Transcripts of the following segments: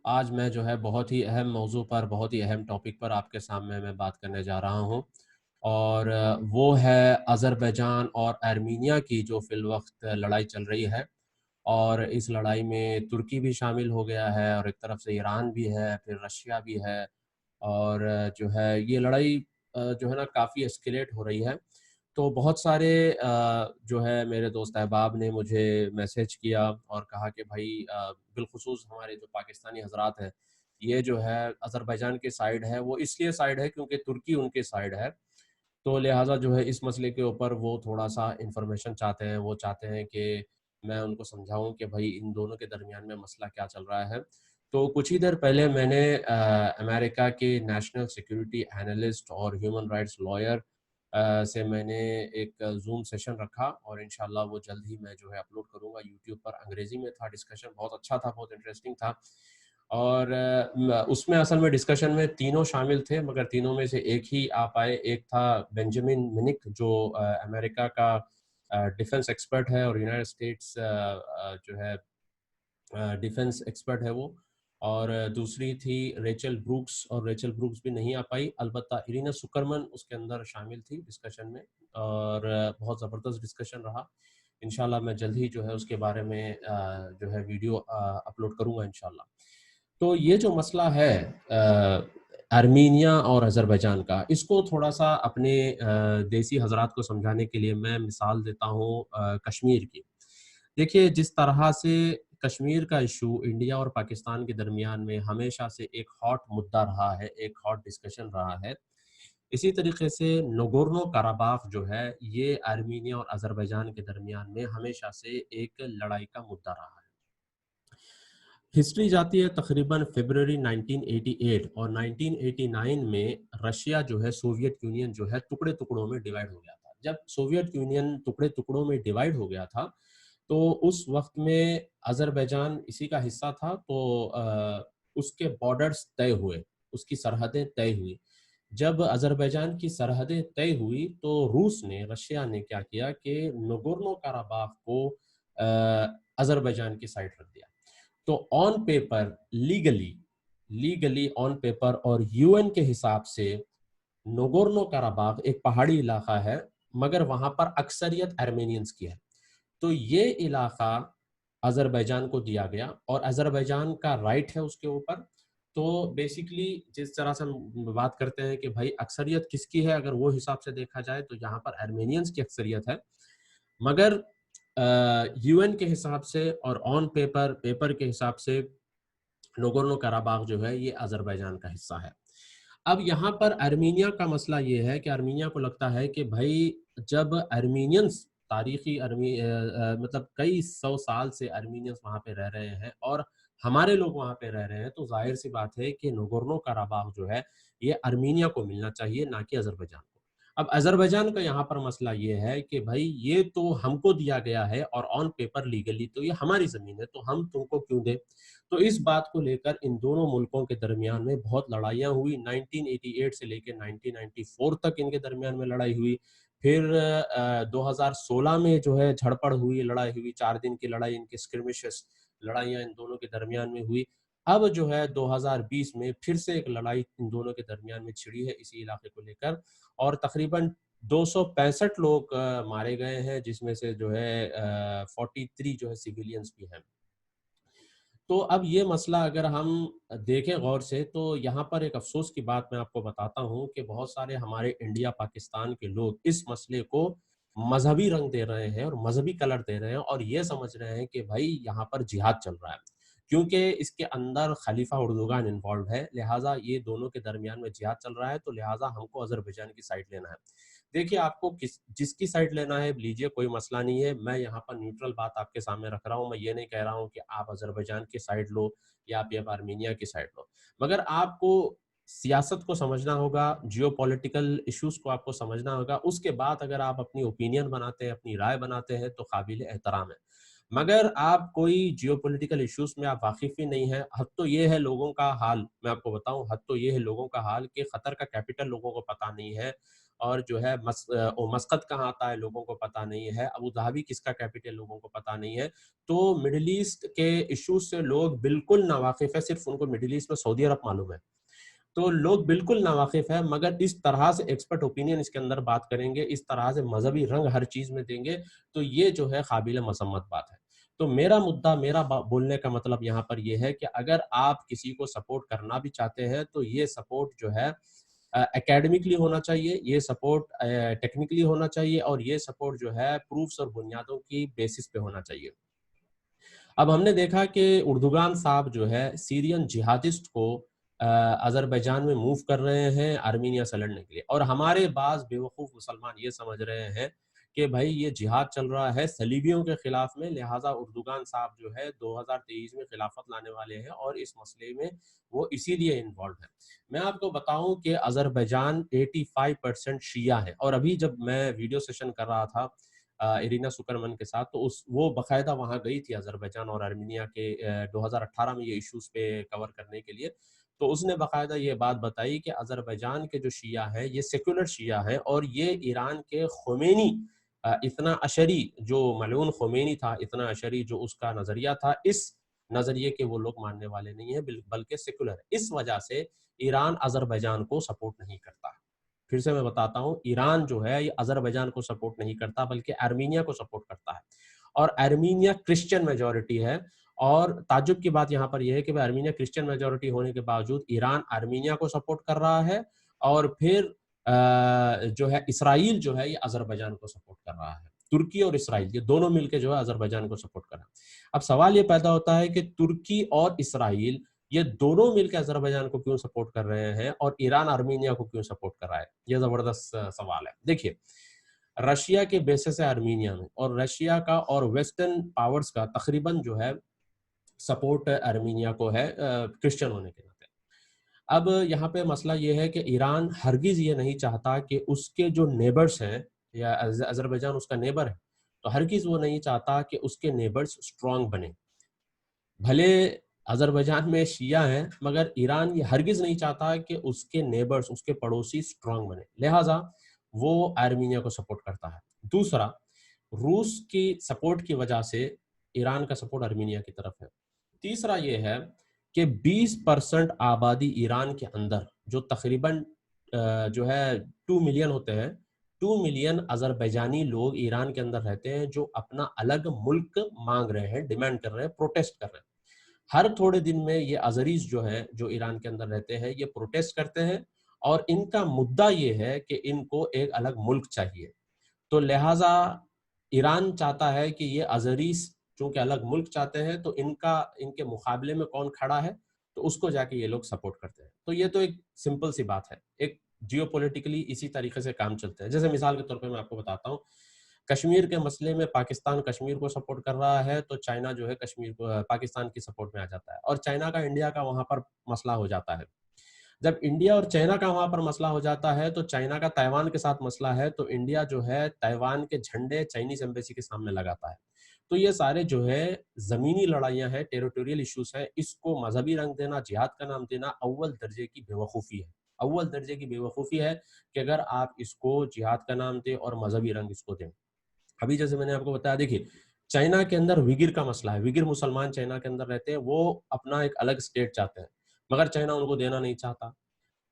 آج میں جو ہے بہت ہی اہم موضوع پر، بہت ہی اہم ٹاپک پر آپ کے سامنے میں بات کرنے جا رہا ہوں، اور وہ ہے آذربائیجان اور آرمینیا کی جو فی الوقت لڑائی چل رہی ہے، اور اس لڑائی میں ترکی بھی شامل ہو گیا ہے، اور ایک طرف سے ایران بھی ہے، پھر رشیا بھی ہے، اور جو ہے یہ لڑائی جو ہے نا کافی اسکیلیٹ ہو رہی ہے۔ تو بہت سارے جو ہے میرے دوست احباب نے مجھے میسج کیا اور کہا کہ بھائی بالخصوص ہمارے جو پاکستانی حضرات ہیں، یہ جو ہے آذربائیجان کے سائیڈ ہے، وہ اس لیے سائیڈ ہے کیونکہ ترکی ان کے سائیڈ ہے، تو لہٰذا جو ہے اس مسئلے کے اوپر وہ تھوڑا سا انفارمیشن چاہتے ہیں، وہ چاہتے ہیں کہ میں ان کو سمجھاؤں کہ بھائی ان دونوں کے درمیان میں مسئلہ کیا چل رہا ہے۔ تو کچھ ہی دیر پہلے میں نے امریکہ کے نیشنل سیکیورٹی اینالسٹ اور ہیومن رائٹس لائر سے میں نے ایک زوم سیشن رکھا، اور انشاءاللہ وہ جلد ہی میں جو ہے اپلوڈ کروں گا یوٹیوب پر۔ انگریزی میں تھا ڈسکشن، بہت اچھا تھا، بہت انٹرسٹنگ تھا، اور اس میں اصل میں ڈسکشن میں تینوں شامل تھے، مگر تینوں میں سے ایک ہی آ پائے۔ ایک تھا بینجامن منک جو امریکہ کا ڈیفنس ایکسپرٹ ہے، اور یونائٹڈ اسٹیٹس جو ہے ڈیفنس ایکسپرٹ ہے وہ، اور دوسری تھی ریچل بروکس، اور ریچل بروکس بھی نہیں آ پائی، البتہ ایرینا سکرمن اس کے اندر شامل تھی ڈسکشن میں، اور بہت زبردست ڈسکشن رہا۔ انشاءاللہ میں جلد ہی جو ہے اس کے بارے میں جو ہے ویڈیو اپلوڈ کروں گا انشاءاللہ۔ تو یہ جو مسئلہ ہے آرمینیا اور آذربائیجان کا، اس کو تھوڑا سا اپنے دیسی حضرات کو سمجھانے کے لیے میں مثال دیتا ہوں کشمیر کی۔ دیکھیے جس طرح سے کشمیر کا ایشو انڈیا اور پاکستان کے درمیان میں ہمیشہ سے ایک ہاٹ مدعا رہا ہے، ایک ہاٹ ڈسکشن رہا ہے، اسی طریقے سے نگورنو کاراباخ جو ہے یہ آرمینیا اور آذربائیجان کے درمیان میں ہمیشہ سے ایک لڑائی کا مدعا رہا ہے۔ ہسٹری جاتی ہے تقریباً فیبروری 1988 اور 1989 میں رشیا جو ہے سوویت یونین جو ہے ٹکڑے ٹکڑوں میں ڈیوائیڈ ہو گیا تھا۔ جب سوویت یونین ٹکڑے ٹکڑوں میں ڈیوائیڈ ہو گیا تھا تو اس وقت میں آذربائیجان اسی کا حصہ تھا، تو اس کے بارڈرز طے ہوئے، اس کی سرحدیں طے ہوئی۔ جب آذربائیجان کی سرحدیں طے ہوئی تو روس نے، رشیا نے کیا کیا کہ نگورنو کاراباخ کو آذربائیجان کی سائڈ رکھ دیا۔ تو on paper legally on paper اور یو این کے حساب سے نگورنو کاراباخ ایک پہاڑی علاقہ ہے، مگر وہاں پر اکثریت آرمینینز کی ہے، تو یہ علاقہ آذربائیجان کو دیا گیا، اور آذربائیجان کا رائٹ ہے اس کے اوپر۔ تو بیسیکلی جس طرح سے ہم بات کرتے ہیں کہ بھائی اکثریت کس کی ہے، اگر وہ حساب سے دیکھا جائے تو یہاں پر آرمینینز کی اکثریت ہے، مگر یو این کے حساب سے اور آن پیپر کے حساب سے نگورنو کاراباخ جو ہے یہ آذربائیجان کا حصہ ہے۔ اب یہاں پر آرمینیا کا مسئلہ یہ ہے کہ آرمینیا کو لگتا ہے کہ بھائی جب آرمینینز تاریخی مطلب کئی سو سال سے آرمینینز وہاں پہ رہ رہے ہیں اور ہمارے لوگ وہاں پہ رہ رہے ہیں، تو ظاہر سی بات ہے کہ نگورنو کاراباخ جو ہے یہ آرمینیا کو ملنا چاہیے، نہ کہ آذربائیجان کو۔ اب آذربائیجان کا یہاں پر مسئلہ یہ ہے کہ بھائی یہ تو ہم کو دیا گیا ہے، اور آن پیپر لیگلی تو یہ ہماری زمین ہے، تو ہم تم کو کیوں دیں؟ تو اس بات کو لے کر ان دونوں ملکوں کے درمیان میں بہت لڑائیاں ہوئی، 1988 سے لے کے 1994 تک ان کے درمیان میں لڑائی ہوئی۔ پھر 2016 میں جو ہے جھڑپڑ ہوئی، لڑائی ہوئی، 4 دن کی لڑائی، ان کے اسکرمشز لڑائیاں ان دونوں کے درمیان میں ہوئی۔ اب جو ہے 2020 میں پھر سے ایک لڑائی ان دونوں کے درمیان میں چھڑی ہے اسی علاقے کو لے کر، اور تقریباً 265 لوگ مارے گئے ہیں، جس میں سے جو ہے 43 جو ہے سیویلینز بھی ہیں۔ تو اب یہ مسئلہ اگر ہم دیکھیں غور سے، تو یہاں پر ایک افسوس کی بات میں آپ کو بتاتا ہوں کہ بہت سارے ہمارے انڈیا پاکستان کے لوگ اس مسئلے کو مذہبی رنگ دے رہے ہیں اور مذہبی کلر دے رہے ہیں، اور یہ سمجھ رہے ہیں کہ بھائی یہاں پر جہاد چل رہا ہے کیونکہ اس کے اندر خلیفہ اردوغان انوالوڈ ہے، لہٰذا یہ دونوں کے درمیان میں جہاد چل رہا ہے، تو لہٰذا ہم کو آذربائیجان کی سائڈ لینا ہے۔ دیکھیے آپ کو جس کی سائڈ لینا ہے لیجیے، کوئی مسئلہ نہیں ہے، میں یہاں پر نیوٹرل بات آپ کے سامنے رکھ رہا ہوں، میں یہ نہیں کہہ رہا ہوں کہ آپ آذربائیجان کی سائڈ لو یا آپ آرمینیا کی سائڈ لو، مگر آپ کو سیاست کو سمجھنا ہوگا، جیو پولیٹیکل ایشوز کو آپ کو سمجھنا ہوگا، اس کے بعد اگر آپ اپنی اوپینین بناتے ہیں، اپنی رائے بناتے ہیں تو قابل احترام ہے۔ مگر آپ کوئی جیو پولیٹیکل ایشوز میں آپ واقف ہی نہیں ہیں، حد تو یہ ہے لوگوں کا حال، میں آپ کو بتاؤں، حد تو یہ ہے لوگوں کا حال کہ قطر کا کیپٹل لوگوں کو پتہ نہیں ہے، اور جو ہے مسقط کہاں آتا ہے لوگوں کو پتہ نہیں ہے، ابو ظہبی کس کا کیپٹل لوگوں کو پتہ نہیں ہے. تو مڈل ایسٹ کے ایشوز سے لوگ بالکل ناواقف ہے، صرف ان کو مڈل ایسٹ میں سعودی عرب معلوم ہے. تو لوگ بالکل ناواقف ہے، مگر اس طرح سے ایکسپرٹ اوپینین اس کے اندر بات کریں گے، اس طرح سے مذہبی رنگ ہر چیز میں دیں گے، تو یہ جو ہے قابل مذمت بات ہے. تو میرا مدعا، میرا بولنے کا مطلب یہاں پر یہ ہے کہ اگر آپ کسی کو سپورٹ کرنا بھی چاہتے ہیں تو یہ سپورٹ جو ہے اکیڈمکلی ہونا چاہیے، یہ سپورٹ ٹیکنیکلی ہونا چاہیے، اور یہ سپورٹ جو ہے پروفس اور بنیادوں کی بیسس پہ ہونا چاہیے. اب ہم نے دیکھا کہ اردوغان صاحب جو ہے سیرین جہادسٹ کو آذربائیجان میں موو کر رہے ہیں آرمینیا سے لڑنے کے لیے، اور ہمارے بعض بیوقوف مسلمان یہ سمجھ رہے ہیں کہ بھائی یہ جہاد چل رہا ہے صلیبیوں کے خلاف میں، لہٰذا اردوغان صاحب جو ہے 2023 میں خلافت لانے والے ہیں اور اس مسئلے میں وہ اسی لیے انوالوڈ ہیں. میں آپ کو بتاؤں کہ آذربائیجان 85% شیعہ ہے، اور ابھی جب میں ویڈیو سیشن کر رہا تھا ارینا سکرمن کے ساتھ تو وہ باقاعدہ وہاں گئی تھی آذربائیجان اور آرمینیا کے 2018 میں یہ ایشوز پہ کور کرنے کے لیے. تو اس نے باقاعدہ یہ بات بتائی کہ آذربائیجان کے جو شیعہ ہیں یہ سیکولر شیعہ ہیں، اور یہ ایران کے خمینی اتنا عشری جو ملعون خمینی تھا، اتنا عشری جو اس کا نظریہ تھا، اس نظریے کے وہ لوگ ماننے والے نہیں ہیں بلکہ سیکولر ہے. اس وجہ سے ایران آذربائیجان کو سپورٹ نہیں کرتا. پھر سے میں بتاتا ہوں، ایران جو ہے یہ آذربائیجان کو سپورٹ نہیں کرتا بلکہ آرمینیا کو سپورٹ کرتا ہے، اور آرمینیا کرسچن میجورٹی ہے. اور تعجب کی بات یہاں پر یہ ہے کہ آرمینیا کرسچن میجورٹی ہونے کے باوجود ایران آرمینیا کو سپورٹ کر رہا ہے، اور پھر جو ہے اسرائیل جو ہے یہ آذربائیجان کو سپورٹ کر رہا ہے. ترکی اور اسرائیل یہ دونوں مل کے جو ہے آذربائیجان کو سپورٹ کر رہا ہے. اب سوال یہ پیدا ہوتا ہے کہ ترکی اور اسرائیل یہ دونوں مل کے آذربائیجان کو کیوں سپورٹ کر رہے ہیں اور ایران آرمینیا کو کیوں سپورٹ کر رہا ہے؟ یہ زبردست سوال ہے. دیکھیے، رشیا کے بیسس ہے آرمینیا میں، اور رشیا کا اور ویسٹرن پاورز کا تقریباً جو ہے سپورٹ آرمینیا کو ہے کرسچن ہونے کے ناطے. اب یہاں پہ مسئلہ یہ ہے کہ ایران ہرگز یہ نہیں چاہتا کہ اس کے جو نیبرز ہیں، یا آذربائیجان اس کا نیبر ہے، تو ہرگز وہ نہیں چاہتا کہ اس کے نیبرز سٹرونگ بنے. بھلے آذربائیجان میں شیعہ ہیں، مگر ایران یہ ہرگز نہیں چاہتا کہ اس کے نیبرز، اس کے پڑوسی سٹرونگ بنے، لہٰذا وہ آرمینیا کو سپورٹ کرتا ہے. دوسرا، روس کی سپورٹ کی وجہ سے ایران کا سپورٹ آرمینیا کی طرف ہے. تیسرا یہ ہے کہ 20% آبادی ایران کے اندر جو تقریباً جو ہے 2 ملین ہوتے ہیں، 2 ملین آذربائیجانی لوگ ایران کے اندر رہتے ہیں جو اپنا الگ ملک مانگ رہے ہیں، ڈیمانڈ کر رہے ہیں، پروٹیسٹ کر رہے ہیں. ہر تھوڑے دن میں یہ آذریز جو ہیں جو ایران کے اندر رہتے ہیں یہ پروٹیسٹ کرتے ہیں، اور ان کا مدعا یہ ہے کہ ان کو ایک الگ ملک چاہیے. تو لہٰذا ایران چاہتا ہے کہ یہ آذریز چونکہ الگ ملک چاہتے ہیں تو ان کے مقابلے میں کون کھڑا ہے، تو اس کو جا کے یہ لوگ سپورٹ کرتے ہیں. تو یہ تو ایک سمپل سی بات ہے، ایک جیو پولیٹیکلی اسی طریقے سے کام چلتے ہیں. جیسے مثال کے طور پہ میں آپ کو بتاتا ہوں، کشمیر کے مسئلے میں پاکستان کشمیر کو سپورٹ کر رہا ہے تو چائنا جو ہے کشمیر کو پاکستان کی سپورٹ میں آ جاتا ہے، اور چائنا کا انڈیا کا وہاں پر مسئلہ ہو جاتا ہے. جب انڈیا اور چائنا کا وہاں پر مسئلہ ہو جاتا ہے تو چائنا کا تائیوان کے ساتھ مسئلہ ہے، تو انڈیا جو ہے تائیوان کے جھنڈے چائنیز ایمبیسی کے سامنے لگاتا ہے. تو یہ سارے جو ہے زمینی لڑائیاں ہیں، ٹیریٹوریل ایشوز ہیں، اس کو مذہبی رنگ دینا، جہاد کا نام دینا اول درجے کی بیوقوفی ہے. اول درجے کی بیوقوفی ہے کہ اگر آپ اس کو جہاد کا نام دیں اور مذہبی رنگ اس کو دیں. ابھی جیسے میں نے آپ کو بتایا، دیکھیے چائنا کے اندر ویگر کا مسئلہ ہے، ویگر مسلمان چائنا کے اندر رہتے ہیں، وہ اپنا ایک الگ اسٹیٹ چاہتے ہیں، مگر چائنا ان کو دینا نہیں چاہتا.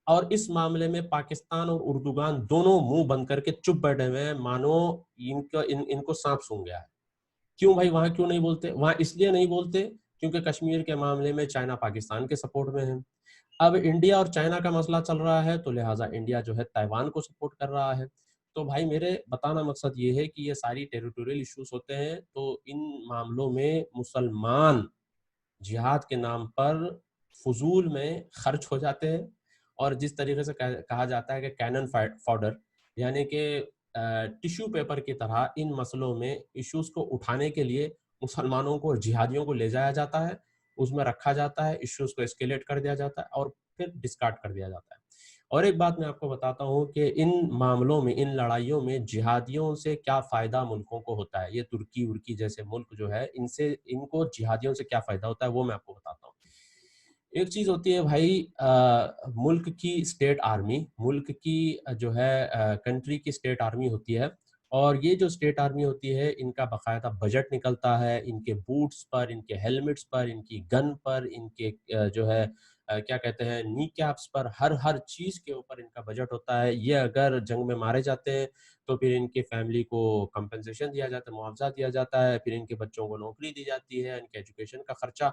اور اس معاملے میں پاکستان اور اردوغان دونوں منہ بند کر کے چپ بیٹھے ہوئے ہیں، مانو ان کو سانپ سونگ گیا ہے. کیوں بھائی وہاں کیوں نہیں بولتے؟ وہاں اس لیے نہیں بولتے کیونکہ کشمیر کے معاملے میں چائنا پاکستان کے سپورٹ میں ہے. اب انڈیا اور چائنا کا مسئلہ چل رہا ہے تو لہٰذا انڈیا جو ہے تائیوان کو سپورٹ کر رہا ہے. تو بھائی میرے بتانا مقصد یہ ہے کہ یہ ساری ٹیریٹوریل ایشوز ہوتے ہیں، تو ان معاملوں میں مسلمان جہاد کے نام پر فضول میں خرچ ہو جاتے ہیں، اور جس طریقے سے کہا جاتا ہے کہ کینن فاڈر، یعنی کہ ٹیشو پیپر کی طرح ان مسئلوں میں ایشوز کو اٹھانے کے لیے مسلمانوں کو اور جہادیوں کو لے جایا جاتا ہے، اس میں رکھا جاتا ہے، ایشوز کو اسکیلیٹ کر دیا جاتا ہے اور پھر ڈسکارڈ کر دیا جاتا ہے. اور ایک بات میں آپ کو بتاتا ہوں کہ ان معاملوں میں، ان لڑائیوں میں جہادیوں سے کیا فائدہ ملکوں کو ہوتا ہے. یہ ترکی ورکی جیسے ملک جو ہے ان کو جہادیوں سے کیا فائدہ ہوتا ہے وہ میں آپ کو بتاتا ہوں. ایک چیز ہوتی ہے بھائی ملک کی اسٹیٹ آرمی، ملک کی جو ہے کنٹری کی اسٹیٹ آرمی ہوتی ہے، اور یہ جو اسٹیٹ آرمی ہوتی ہے ان کا باقاعدہ بجٹ نکلتا ہے، ان کے بوٹس پر، ان کے ہیلمٹس پر، ان کی گن پر، ان کے جو ہے کیا کہتے ہیں نی کیپس پر، ہر چیز کے اوپر ان کا بجٹ ہوتا ہے. یہ اگر جنگ میں مارے جاتے ہیں تو پھر ان کے فیملی کو کمپنسیشن دیا جاتا ہے، معاوضہ دیا جاتا ہے، پھر ان کے بچوں کو نوکری دی جاتی ہے، ان کے ایجوکیشن کا خرچہ.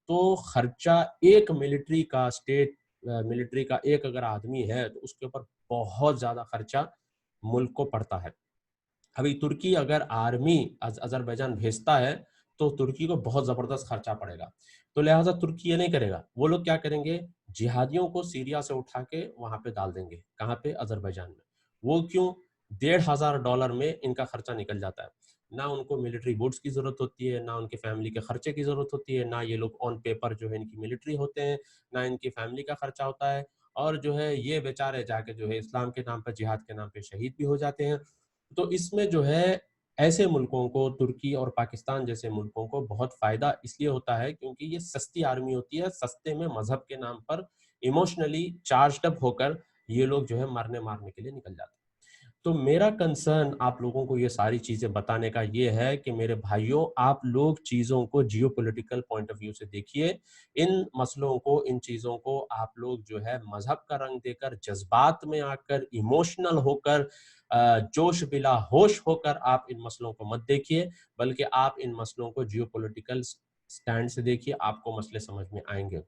تو خرچہ ایک ملٹری کا، اسٹیٹ ملٹری کا ایک اگر آدمی ہے تو اس کے اوپر بہت زیادہ خرچہ ملک کو پڑتا ہے. ابھی ترکی اگر آرمی آذربائیجان بھیجتا ہے تو ترکی کو بہت زبردست خرچہ پڑے گا. تو لہٰذا ترکی یہ نہیں کرے گا. وہ لوگ کیا کریں گے، جہادیوں کو سیریا سے اٹھا کے وہاں پہ ڈال دیں گے. کہاں پہ؟ آذربائیجان میں. وہ کیوں؟ $1,500 میں ان کا خرچہ نکل جاتا ہے. نہ ان کو ملٹری بوٹس کی ضرورت ہوتی ہے، نہ ان کے فیملی کے خرچے کی ضرورت ہوتی ہے، نہ یہ لوگ آن پیپر جو ہے ان کی ملٹری ہوتے ہیں، نہ ان کی فیملی کا خرچہ ہوتا ہے. اور جو ہے یہ بیچارے جا کے جو ہے اسلام کے نام پہ، جہاد کے نام پہ شہید بھی ہو جاتے ہیں. تو اس میں جو ہے ایسے ملکوں کو، ترکی اور پاکستان جیسے ملکوں کو بہت فائدہ اس لیے ہوتا ہے کیونکہ یہ سستی آرمی ہوتی ہے. سستے میں مذہب کے نام پر ایموشنلی چارجڈ اپ ہو کر یہ لوگ جو ہے مارنے کے لیے نکل جاتے ہیں. تو میرا کنسرن آپ لوگوں کو یہ ساری چیزیں بتانے کا یہ ہے کہ میرے بھائیوں، آپ لوگ چیزوں کو geopolitical point of view سے دیکھیے. ان مسئلوں کو، ان چیزوں کو آپ لوگ جو ہے مذہب کا رنگ دے کر، جذبات میں آ کر، ایموشنل ہو کر، جوش بلا ہوش ہو کر آپ ان مسئلوں کو مت دیکھیے، بلکہ آپ ان مسئلوں کو جیو پولیٹیکل سٹینڈ سے دیکھیے. آپ کو مسئلے سمجھ میں آئیں گے.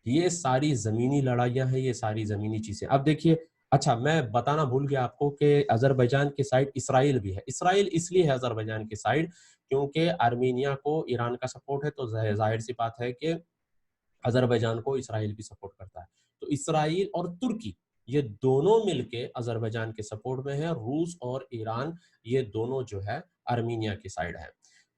یہ ساری زمینی لڑائیاں ہیں، یہ ساری زمینی چیزیں. اب دیکھیے، اچھا میں بتانا بھول گیا آپ کو کہ آذربائیجان کے سائڈ اسرائیل بھی ہے. اسرائیل اس لیے ہے آذربائیجان کے سائڈ کیونکہ آرمینیا کو ایران کا سپورٹ ہے، تو ظاہر سی بات ہے کہ آذربائیجان کو اسرائیل بھی سپورٹ کرتا ہے. تو اسرائیل اور ترکی یہ دونوں مل کے آذربائیجان کے سپورٹ میں ہیں. روس اور ایران یہ دونوں جو ہے آرمینیا کی سائڈ ہے.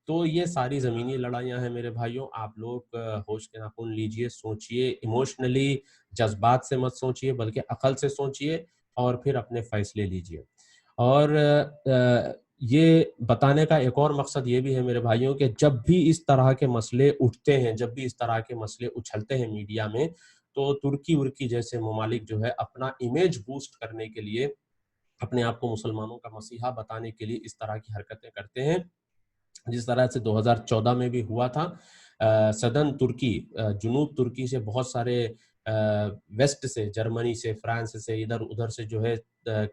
تو یہ ساری زمینی لڑائیاں ہیں میرے بھائیوں. آپ لوگ ہوش کے ناخن لیجئے، سوچئے، ایموشنلی جذبات سے مت سوچئے بلکہ عقل سے سوچئے اور پھر اپنے فیصلے لیجئے. اور یہ بتانے کا ایک اور مقصد یہ بھی ہے میرے بھائیوں کہ جب بھی اس طرح کے مسئلے اٹھتے ہیں، جب بھی اس طرح کے مسئلے اچھلتے ہیں میڈیا میں، تو ترکی ورکی جیسے ممالک جو ہے اپنا امیج بوسٹ کرنے کے لیے، اپنے آپ کو مسلمانوں کا مسیحا بتانے کے لیے اس طرح کی حرکتیں کرتے ہیں. جس طرح سے 2014 میں بھی ہوا تھا. صدن ترکی، جنوب ترکی سے بہت سارے ویسٹ سے، جرمنی سے، فرانس سے، ادھر ادھر سے جو ہے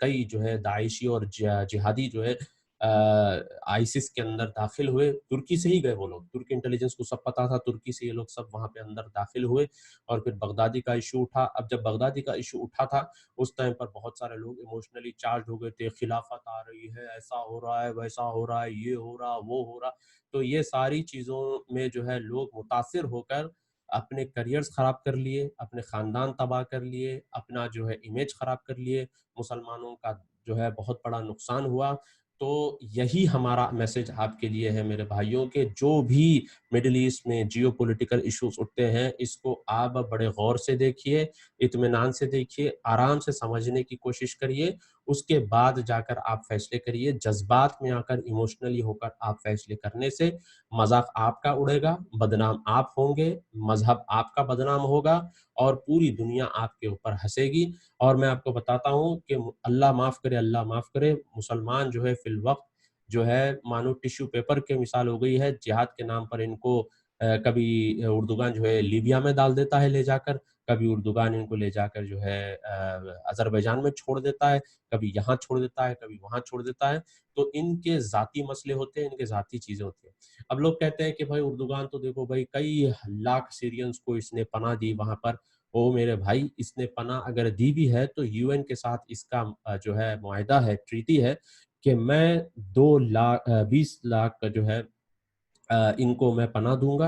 کئی جو ہے داعشی اور جہادی جو ہے آئیسس کے اندر داخل ہوئے. ترکی سے ہی گئے وہ لوگ. ترکی انٹیلیجنس کو سب پتا تھا، ترکی سے یہ لوگ سب وہاں پہ اندر داخل ہوئے. اور پھر بغدادی کا ایشو اٹھا. اب جب بغدادی کا ایشو اٹھا تھا اس ٹائم پر بہت سارے لوگ ایموشنلی چارج ہو گئے تھے. خلافت آ رہی ہے، ایسا ہو رہا ہے، ویسا ہو رہا ہے، یہ ہو رہا، وہ ہو رہا. تو یہ ساری چیزوں میں جو ہے لوگ متاثر ہو کر اپنے کریئرز خراب کر لیے، اپنے خاندان تباہ کر لیے، اپنا جو ہے امیج خراب کر لیے. مسلمانوں کا جو ہے بہت بڑا نقصان ہوا. تو یہی ہمارا میسج آپ کے لیے ہے میرے بھائیوں کہ جو بھی مڈل ایسٹ میں جیو پولیٹیکل ایشوز اٹھتے ہیں اس کو آپ بڑے غور سے دیکھیے، اطمینان سے دیکھیے، آرام سے سمجھنے کی کوشش کریے. اس کے بعد جا کر آپ فیصلے کریے. جذبات میں آ کر، ایموشنلی ہو کر آپ فیصلے کرنے سے مذاق آپ کا اڑے گا، بدنام آپ ہوں گے، مذہب آپ کا بدنام ہوگا اور پوری دنیا آپ کے اوپر ہنسے گی. اور میں آپ کو بتاتا ہوں کہ اللہ معاف کرے، اللہ معاف کرے، مسلمان جو ہے فی الوقت جو ہے مانو ٹیشو پیپر کے مثال ہو گئی ہے. جہاد کے نام پر ان کو کبھی اردوغان جو ہے لیبیا میں ڈال دیتا ہے لے جا کر، کبھی اردوغان ان کو لے جا کر جو ہے آذربائیجان میں چھوڑ دیتا ہے، کبھی یہاں چھوڑ دیتا ہے، کبھی وہاں چھوڑ دیتا ہے. تو ان کے ذاتی مسئلے ہوتے ہیں، ان کے ذاتی چیزیں ہوتی ہیں. اب لوگ کہتے ہیں کہ بھائی اردوغان تو دیکھو بھائی کئی لاکھ سیرینز کو اس نے پناہ دی وہاں پر. او میرے بھائی، اس نے پناہ اگر دی بھی ہے تو یو این کے ساتھ اس کا جو ہے معاہدہ ہے، ٹریٹی ہے کہ میں 20 لاکھ کا جو ہے ان کو میں پناہ دوں گا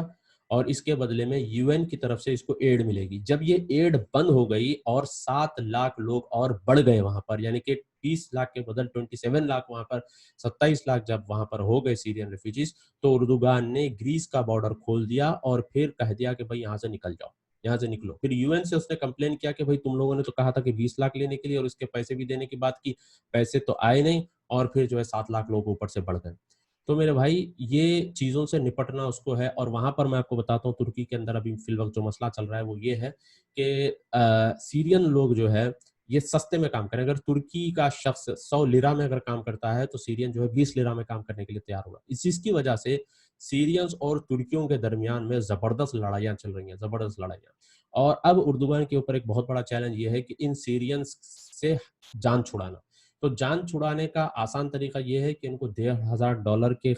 اور اس کے بدلے میں یو این کی طرف سے اس کو ایڈ ملے گی. جب یہ ایڈ بند ہو گئی اور 7 لاکھ لوگ اور بڑھ گئے وہاں پر، یعنی کہ 20 لاکھ کے بدل 27 لاکھ وہاں پر، 27 لاکھ جب وہاں پر ہو گئے سیرین ریفیوجیز، تو اردوغان نے گریس کا بارڈر کھول دیا اور پھر کہہ دیا کہ بھائی یہاں سے نکل جاؤ، یہاں سے نکلو. پھر یو این سے اس نے کمپلین کیا کہ بھائی تم لوگوں نے تو کہا تھا کہ 20 لاکھ لینے کے لیے اور اس کے پیسے بھی دینے کی بات کی، پیسے تو آئے نہیں اور پھر جو ہے 7 لاکھ لوگ اوپر سے بڑھ گئے. تو میرے بھائی یہ چیزوں سے نپٹنا اس کو ہے، اور وہاں پر میں آپ کو بتاتا ہوں ترکی کے اندر ابھی فی الوقت جو مسئلہ چل رہا ہے وہ یہ ہے کہ سیرین لوگ جو ہے یہ سستے میں کام کریں. اگر ترکی کا شخص 100 لیرا میں اگر کام کرتا ہے تو سیرین جو ہے 20 لیرا میں کام کرنے کے لیے تیار ہوگا. اس چیز کی وجہ سے سیرینز اور ترکیوں کے درمیان میں زبردست لڑائیاں چل رہی ہیں، زبردست لڑائیاں. اور اب اردوغان کے اوپر ایک بہت بڑا چیلنج یہ ہے کہ ان سیرینز سے جان چھڑانا. تو جان چھڑانے کا آسان طریقہ یہ ہے کہ ان کو $1,500 کے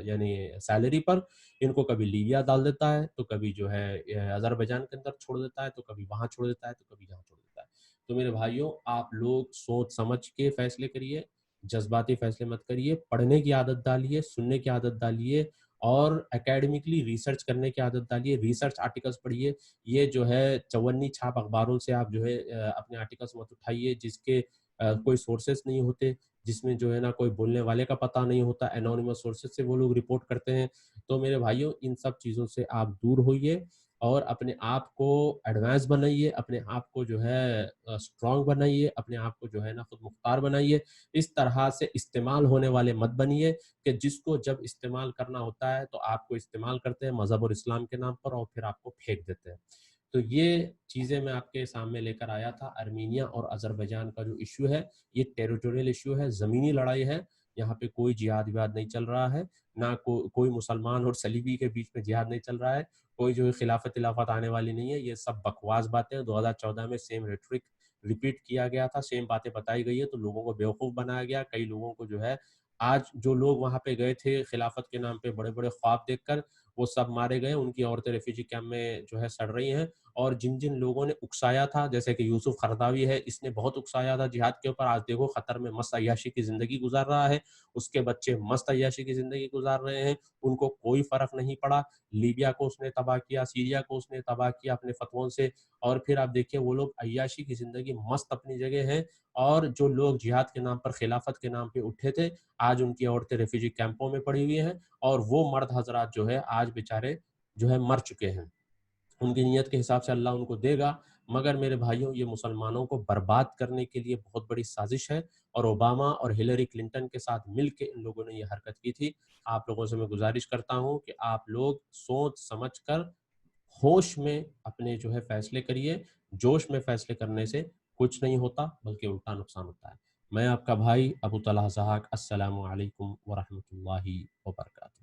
یعنی سیلری پر ان کو کبھی لیبیا ڈال دیتا ہے، تو کبھی جو ہے آذربائیجان کے اندر چھوڑ دیتا ہے، تو کبھی وہاں چھوڑ دیتا ہے، تو کبھی یہاں چھوڑ دیتا ہے. تو میرے بھائیوں، آپ لوگ سوچ سمجھ کے فیصلے کریے، جذباتی فیصلے مت کریے. پڑھنے کی عادت ڈالیے، سننے کی عادت ڈالیے، اور اکیڈمکلی ریسرچ کرنے کی عادت ڈالیے. ریسرچ آرٹیکلس پڑھیے. یہ جو ہے چونی چھاپ اخباروں سے آپ جو ہے اپنے آرٹیکلس مت اٹھائیے جس کے کوئی سورسز نہیں ہوتے، جس میں جو ہے نا کوئی بولنے والے کا پتہ نہیں ہوتا، انونیمس سورسز سے وہ لوگ رپورٹ کرتے ہیں. تو میرے بھائیوں، ان سب چیزوں سے آپ دور ہوئیے اور اپنے آپ کو ایڈوانس بنائیے، اپنے آپ کو جو ہے اسٹرانگ بنائیے، اپنے آپ کو جو ہے نا خود مختار بنائیے. اس طرح سے استعمال ہونے والے مت بنیے کہ جس کو جب استعمال کرنا ہوتا ہے تو آپ کو استعمال کرتے ہیں مذہب اور اسلام کے نام پر، اور پھر آپ کو پھینک دیتے ہیں. تو یہ چیزیں میں آپ کے سامنے لے کر آیا تھا. ارمینیا اور آذربائیجان کا جو ایشو ہے یہ ٹیریٹوریل ایشو ہے، زمینی لڑائی ہے. یہاں پہ کوئی جہاد ویاد نہیں چل رہا ہے، نہ کوئی مسلمان اور صلیبی کے بیچ میں جہاد نہیں چل رہا ہے. کوئی جو خلافت آنے والی نہیں ہے. یہ سب بکواس باتیں. 2014 میں سیم ریٹرک ریپیٹ کیا گیا تھا، سیم باتیں بتائی گئی ہے، تو لوگوں کو بیوقوف بنایا گیا. کئی لوگوں کو جو ہے آج جو لوگ وہاں پہ گئے تھے خلافت کے نام پہ بڑے بڑے خواب دیکھ کر، وہ سب مارے گئے. ان کی عورتیں ریفیوجی کیمپ میں جو ہے سڑ رہی ہیں. اور جن جن لوگوں نے اکسایا تھا، جیسے کہ یوسف قرضاوی ہے، اس نے بہت اکسایا تھا جہاد کے اوپر، آج دیکھو قطر میں مست عیاشی کی زندگی گزار رہا ہے. اس کے بچے مست عیاشی کی زندگی گزار رہے ہیں، ان کو کوئی فرق نہیں پڑا. لیبیا کو اس نے تباہ کیا، سیریا کو اس نے تباہ کیا اپنے فتووں سے. اور پھر آپ دیکھیں وہ لوگ عیاشی کی زندگی مست اپنی جگہ ہیں. اور جو لوگ جہاد کے نام پر، خلافت کے نام پہ اٹھے تھے، آج ان کی عورتیں ریفیوجی کیمپوں میں پڑی ہوئی ہیں. اور وہ مرد حضرات جو ہے آج بیچارے جو ہے مر چکے ہیں. ان کی نیت کے حساب سے اللہ ان کو دے گا. مگر میرے بھائیوں، یہ مسلمانوں کو برباد کرنے کے لیے بہت بڑی سازش ہے، اور اوباما اور ہیلری کلنٹن کے ساتھ مل کے ان لوگوں نے یہ حرکت کی تھی. آپ لوگوں سے میں گزارش کرتا ہوں کہ آپ لوگ سوچ سمجھ کر ہوش میں اپنے جو ہے فیصلے کریے. جوش میں فیصلے کرنے سے کچھ نہیں ہوتا، بلکہ الٹا نقصان ہوتا ہے. میں آپ کا بھائی ابو طلحہ زحاک، السلام علیکم ورحمۃ اللہ وبرکاتہ.